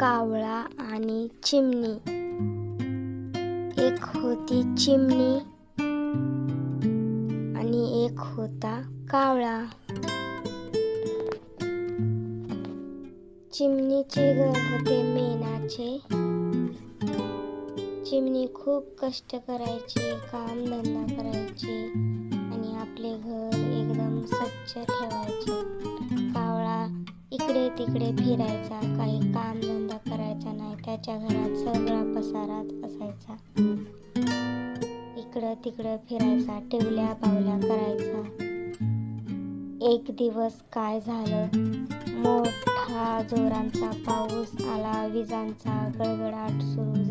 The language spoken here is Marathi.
कावळा आणि चिमणी. एक होती चिमणी आणि एक होता कावळा. चिमणीचे घर होते मेणाचे. चिमणी खूप कष्ट करायची, काम धंदा करायची आणि आपले घर एकदम स्वच्छ ठेवायचे. कावळा इकडे तिकडे फिरायचा, काही काम धंदा करायचा नाही. त्याच्या घरात सगळा पसाराच असायचा. इकडं तिकडं फिरायचा, टिवल्या बावल्या करायचा. एक दिवस काय झालं, मोठा जोरांचा पाऊस आला. विजांचा गडगडाट सुरू